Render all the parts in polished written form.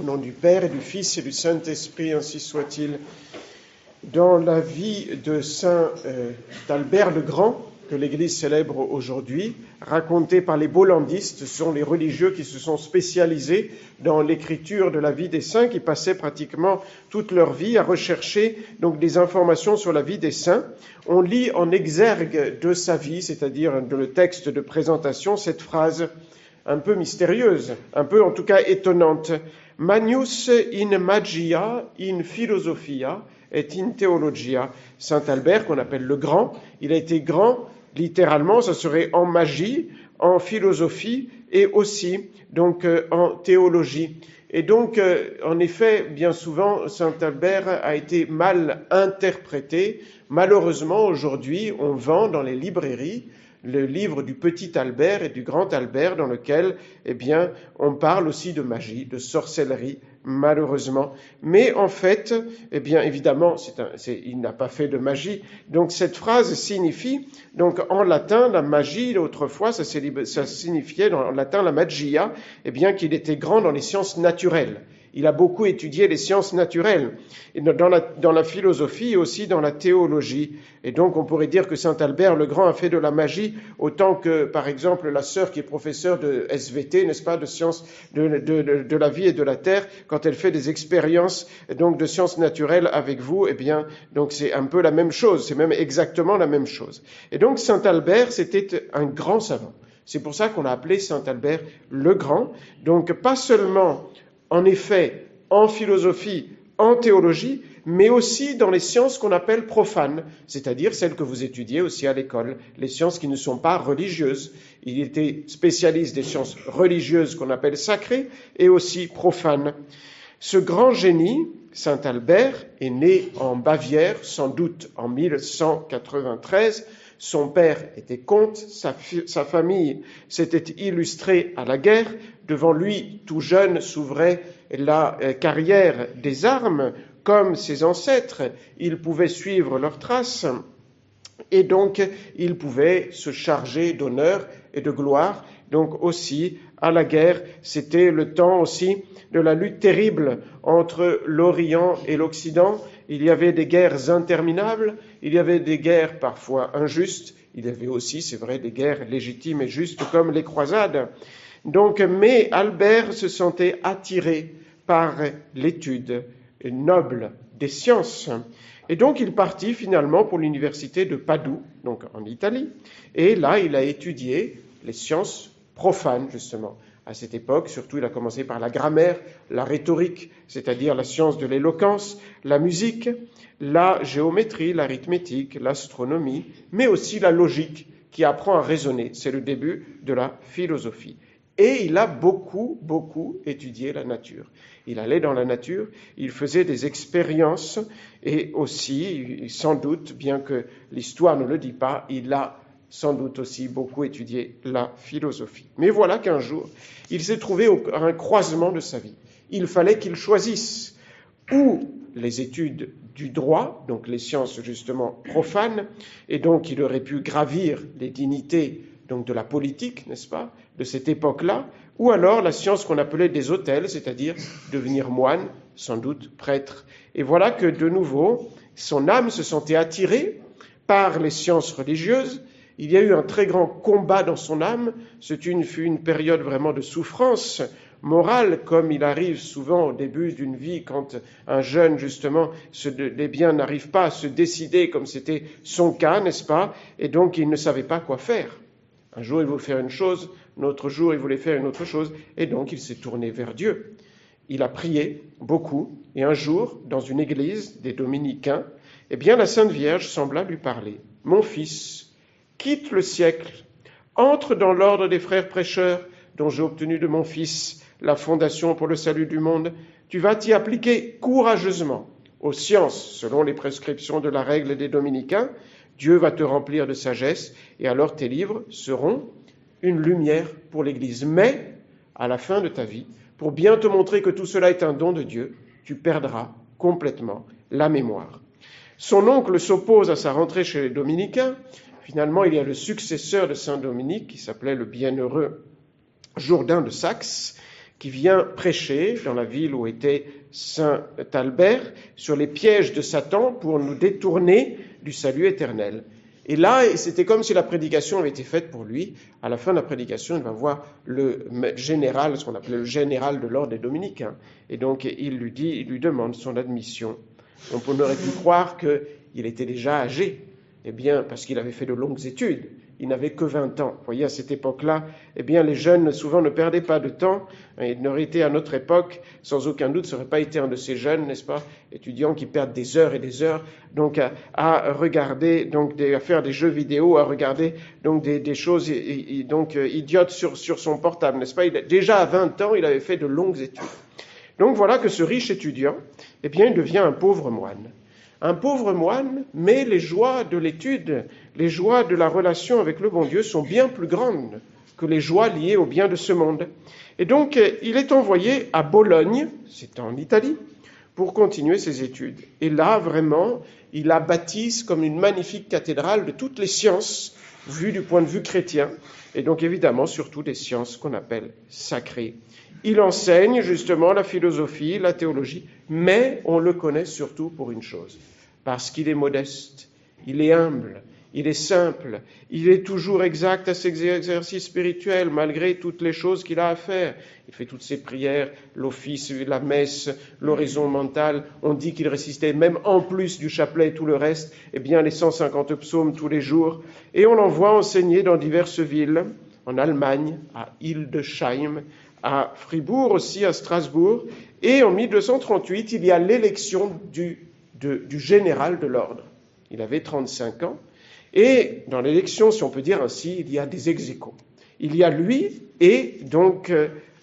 Au nom du Père et du Fils et du Saint-Esprit, ainsi soit-il. Dans la vie de Saint Albert le Grand, que l'Église célèbre aujourd'hui, raconté par les bollandistes, ce sont les religieux qui se sont spécialisés dans l'écriture de la vie des saints, qui passaient pratiquement toute leur vie à rechercher donc des informations sur la vie des saints. On lit en exergue de sa vie, c'est-à-dire dans le texte de présentation, cette phrase un peu mystérieuse, un peu en tout cas étonnante. Magnus in magia, in philosophia et in theologia. Saint Albert, qu'on appelle le Grand, il a été grand, littéralement, ça serait en magie, en philosophie et aussi donc en théologie. Et donc, en effet, bien souvent, Saint Albert a été mal interprété. Malheureusement, aujourd'hui, on vend dans les librairies le livre du petit Albert et du grand Albert, dans lequel, eh bien, on parle aussi de magie, de sorcellerie, malheureusement. Mais en fait, eh bien, évidemment, il n'a pas fait de magie. Donc, cette phrase signifie, donc, en latin, la magie, autrefois, ça signifiait, en latin, la magia, eh bien, qu'il était grand dans les sciences naturelles. Il a beaucoup étudié les sciences naturelles, et dans la philosophie et aussi dans la théologie. Et donc, on pourrait dire que Saint Albert le Grand a fait de la magie autant que, par exemple, la sœur qui est professeure de SVT, n'est-ce pas, de sciences de la vie et de la terre, quand elle fait des expériences donc de sciences naturelles avec vous, eh bien, donc c'est un peu la même chose, c'est même exactement la même chose. Et donc, Saint Albert, c'était un grand savant. C'est pour ça qu'on l'a appelé Saint Albert le Grand. Donc, pas seulement en effet, en philosophie, en théologie, mais aussi dans les sciences qu'on appelle profanes, c'est-à-dire celles que vous étudiez aussi à l'école, les sciences qui ne sont pas religieuses. Il était spécialiste des sciences religieuses qu'on appelle sacrées et aussi profanes. Ce grand génie, Saint Albert, est né en Bavière, sans doute en 1193. Son père était comte, sa famille s'était illustrée à la guerre. Devant lui, tout jeune, s'ouvrait la carrière des armes. Comme ses ancêtres, il pouvait suivre leurs traces et donc il pouvait se charger d'honneur et de gloire. Donc aussi, à la guerre, c'était le temps aussi de la lutte terrible entre l'Orient et l'Occident. Il y avait des guerres interminables, il y avait des guerres parfois injustes, il y avait aussi, c'est vrai, des guerres légitimes et justes comme les croisades. Donc, mais Albert se sentait attiré par l'étude noble des sciences. Et donc, il partit finalement pour l'université de Padoue, donc en Italie. Et là, il a étudié les sciences profanes, justement. À cette époque, surtout, il a commencé par la grammaire, la rhétorique, c'est-à-dire la science de l'éloquence, la musique, la géométrie, l'arithmétique, l'astronomie, mais aussi la logique, qui apprend à raisonner. C'est le début de la philosophie. Et il a beaucoup étudié la nature. Il allait dans la nature, il faisait des expériences et aussi, sans doute, bien que l'histoire ne le dit pas, il a sans doute aussi beaucoup étudié la philosophie. Mais voilà qu'un jour, il s'est trouvé à un croisement de sa vie. Il fallait qu'il choisisse ou les études du droit, donc les sciences justement profanes, et donc il aurait pu gravir les dignités donc de la politique, n'est-ce pas, de cette époque-là, ou alors la science qu'on appelait des autels, c'est-à-dire devenir moine, sans doute prêtre. Et voilà que de nouveau, son âme se sentait attirée par les sciences religieuses. Il y a eu un très grand combat dans son âme, fut une période vraiment de souffrance morale, comme il arrive souvent au début d'une vie, quand un jeune, justement, n'arrive pas à se décider, comme c'était son cas, n'est-ce pas, et donc il ne savait pas quoi faire. Un jour, il voulait faire une chose, un autre jour, il voulait faire une autre chose, et donc il s'est tourné vers Dieu. Il a prié beaucoup, et un jour, dans une église des Dominicains, eh bien, la Sainte Vierge sembla lui parler. « Mon fils, quitte le siècle, entre dans l'ordre des frères prêcheurs, dont j'ai obtenu de mon fils la fondation pour le salut du monde. Tu vas t'y appliquer courageusement aux sciences, selon les prescriptions de la règle des Dominicains. Dieu va te remplir de sagesse, et alors tes livres seront une lumière pour l'Église. Mais, à la fin de ta vie, pour bien te montrer que tout cela est un don de Dieu, tu perdras complètement la mémoire. » Son oncle s'oppose à sa rentrée chez les Dominicains. Finalement, il y a le successeur de Saint Dominique, qui s'appelait le bienheureux Jourdain de Saxe, qui vient prêcher dans la ville où était saint Albert sur les pièges de Satan pour nous détourner du salut éternel. Et là, c'était comme si la prédication avait été faite pour lui. À la fin de la prédication, il va voir le général, ce qu'on appelait le général de l'ordre des Dominicains. Et donc, il lui demande son admission. On aurait pu croire qu'il était déjà âgé. Eh bien, parce qu'il avait fait de longues études. Il n'avait que 20 ans. Vous voyez, à cette époque-là, eh bien, les jeunes, souvent, ne perdaient pas de temps. Il n'aurait été à notre époque, sans aucun doute, ce n'aurait pas été un de ces jeunes, n'est-ce pas, étudiants qui perdent des heures et des heures, donc, à regarder, donc, à faire des jeux vidéo, à regarder, donc, des choses, donc, idiotes sur son portable, n'est-ce pas? Déjà à 20 ans, il avait fait de longues études. Donc, voilà que ce riche étudiant, eh bien, il devient un pauvre moine. Un pauvre moine, mais les joies de l'étude, les joies de la relation avec le bon Dieu sont bien plus grandes que les joies liées au bien de ce monde. Et donc, il est envoyé à Bologne, c'est en Italie, pour continuer ses études. Et là, vraiment, il la baptise comme une magnifique cathédrale de toutes les sciences, vues du point de vue chrétien, et donc évidemment surtout des sciences qu'on appelle sacrées. Il enseigne justement la philosophie, la théologie, mais on le connaît surtout pour une chose, parce qu'il est modeste, il est humble, il est simple, il est toujours exact à ses exercices spirituels, malgré toutes les choses qu'il a à faire. Il fait toutes ses prières, l'office, la messe, l'oraison mentale. On dit qu'il récitait même en plus du chapelet et tout le reste, eh bien les 150 psaumes tous les jours. Et on l'envoie enseigner dans diverses villes, en Allemagne, à Hildesheim, à Fribourg aussi, à Strasbourg. Et en 1238, il y a l'élection du général de l'ordre. Il avait 35 ans. Et dans l'élection, si on peut dire ainsi, il y a des ex-aequo. Il y a lui et donc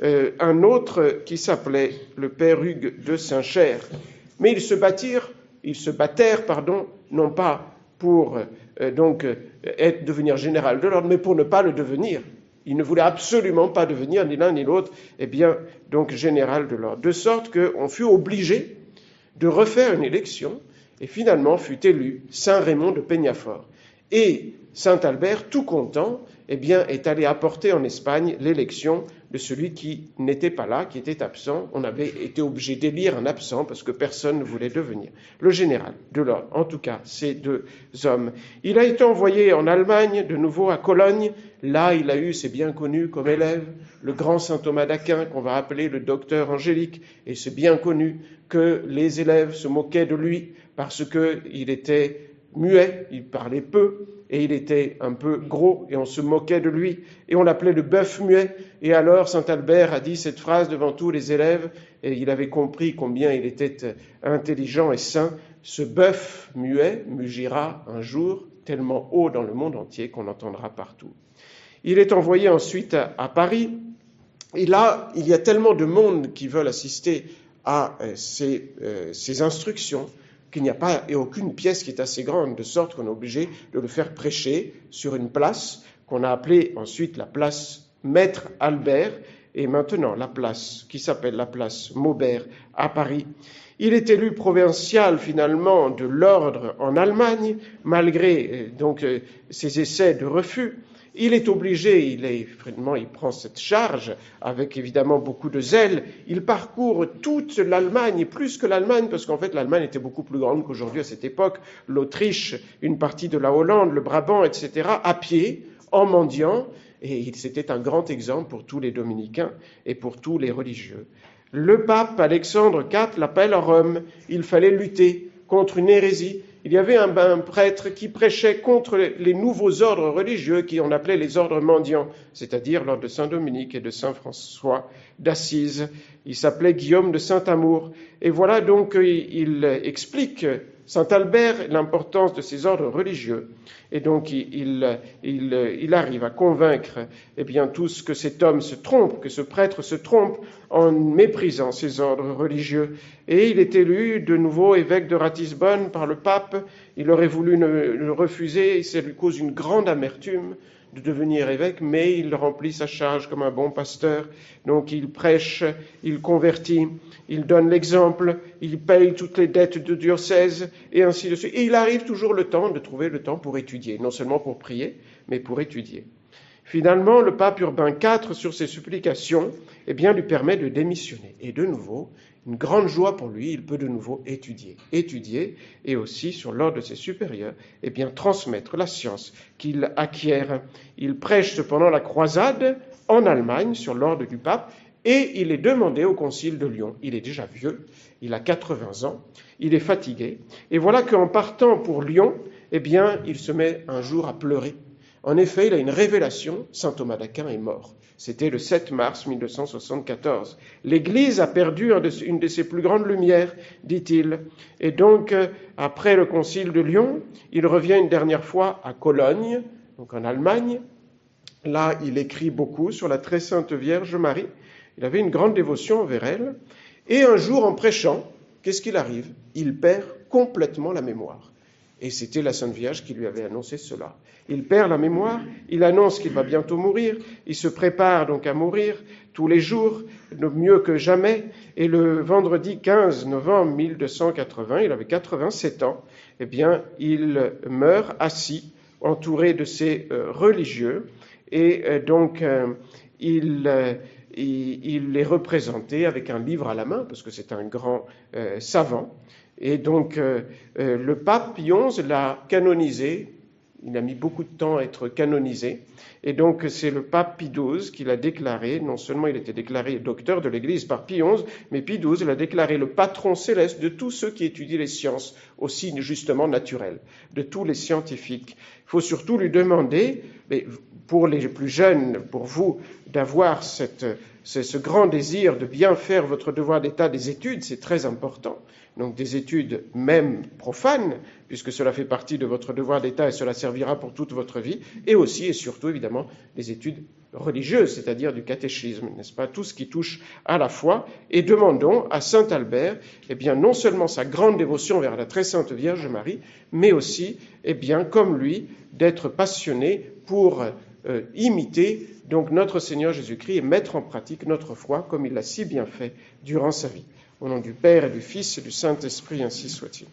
un autre qui s'appelait le père Hugues de Saint-Cher. Mais ils se battèrent, non pas pour devenir général de l'ordre, mais pour ne pas le devenir. Ils ne voulaient absolument pas devenir ni l'un ni l'autre, donc général de l'ordre. De sorte qu'on fut obligé de refaire une élection et finalement fut élu Saint Raymond de Peñafort. Et Saint Albert, tout content, est allé apporter en Espagne l'élection de celui qui n'était pas là, qui était absent. On avait été obligé d'élire un absent parce que personne ne voulait devenir le général de l'ordre. En tout cas, ces deux hommes. Il a été envoyé en Allemagne, de nouveau à Cologne. Là, il a eu, c'est bien connu comme élève, le grand saint Thomas d'Aquin, qu'on va appeler le docteur angélique. Et c'est bien connu que les élèves se moquaient de lui parce qu'il était muet, il parlait peu, et il était un peu gros, et on se moquait de lui, et on l'appelait le bœuf muet. Et alors Saint Albert a dit cette phrase devant tous les élèves, et il avait compris combien il était intelligent et saint. Ce bœuf muet mugira un jour tellement haut dans le monde entier qu'on l'entendra partout. Il est envoyé ensuite à Paris, et là, il y a tellement de monde qui veulent assister à ces instructions, qu'il n'y a pas et aucune pièce qui est assez grande, de sorte qu'on est obligé de le faire prêcher sur une place qu'on a appelée ensuite la place Maître Albert, et maintenant la place qui s'appelle la place Maubert à Paris. Il est élu provincial finalement de l'ordre en Allemagne, malgré ses essais de refus. Il est obligé, il prend cette charge avec évidemment beaucoup de zèle. Il parcourt toute l'Allemagne, et plus que l'Allemagne, parce qu'en fait l'Allemagne était beaucoup plus grande qu'aujourd'hui à cette époque, l'Autriche, une partie de la Hollande, le Brabant, etc., à pied, en mendiant, et c'était un grand exemple pour tous les dominicains et pour tous les religieux. Le pape Alexandre IV l'appelle à Rome. Il fallait lutter contre une hérésie. Il y avait un prêtre qui prêchait contre les nouveaux ordres religieux qu'on appelait les ordres mendiants, c'est-à-dire l'ordre de Saint-Dominique et de Saint-François d'Assise. Il s'appelait Guillaume de Saint-Amour. Et voilà donc, il explique, Saint Albert, l'importance de ces ordres religieux. Et donc, il arrive à convaincre tous que cet homme se trompe, que ce prêtre se trompe en méprisant ces ordres religieux. Et il est élu de nouveau évêque de Ratisbonne par le pape. Il aurait voulu le refuser, et ça lui cause une grande amertume de devenir évêque, mais il remplit sa charge comme un bon pasteur. Donc il prêche, il convertit, il donne l'exemple, il paye toutes les dettes de diocèse, et ainsi de suite. Et il arrive toujours de trouver le temps pour étudier, non seulement pour prier, mais pour étudier. Finalement, le pape Urbain IV, sur ses supplications, lui permet de démissionner. Et de nouveau, une grande joie pour lui, il peut de nouveau étudier et aussi, sur l'ordre de ses supérieurs, transmettre la science qu'il acquiert. Il prêche cependant la croisade en Allemagne, sur l'ordre du pape, et il est demandé au concile de Lyon. Il est déjà vieux, il a 80 ans, il est fatigué, et voilà qu'en partant pour Lyon, il se met un jour à pleurer. En effet, il a une révélation, saint Thomas d'Aquin est mort. C'était le 7 mars 1274. L'Église a perdu une de ses plus grandes lumières, dit-il. Et donc, après le concile de Lyon, il revient une dernière fois à Cologne, donc en Allemagne. Là, il écrit beaucoup sur la très sainte Vierge Marie. Il avait une grande dévotion envers elle. Et un jour, en prêchant, qu'est-ce qu'il arrive? Il perd complètement la mémoire. Et c'était la Sainte Vierge qui lui avait annoncé cela. Il perd la mémoire, il annonce qu'il va bientôt mourir, il se prépare donc à mourir tous les jours, mieux que jamais, et le vendredi 15 novembre 1280, il avait 87 ans, il meurt assis, entouré de ses religieux, et donc il est représenté avec un livre à la main, parce que c'est un grand savant. Et donc, le pape Pie XI l'a canonisé. Il a mis beaucoup de temps à être canonisé. Et donc, c'est le pape Pie XII qui l'a déclaré. Non seulement il était déclaré docteur de l'Église par Pie XI, mais Pie XII l'a déclaré le patron céleste de tous ceux qui étudient les sciences, aussi justement naturelles, de tous les scientifiques. Il faut surtout lui demander, pour les plus jeunes, pour vous, d'avoir ce grand désir de bien faire votre devoir d'État des études, c'est très important. Donc des études même profanes, puisque cela fait partie de votre devoir d'État et cela servira pour toute votre vie, et aussi et surtout évidemment des études religieuses, c'est-à-dire du catéchisme, n'est-ce pas, tout ce qui touche à la foi, et demandons à saint Albert, non seulement sa grande dévotion vers la très sainte Vierge Marie, mais aussi, comme lui, d'être passionné pour imiter donc notre Seigneur Jésus-Christ et mettre en pratique notre foi comme il l'a si bien fait durant sa vie. Au nom du Père et du Fils et du Saint-Esprit, ainsi soit-il.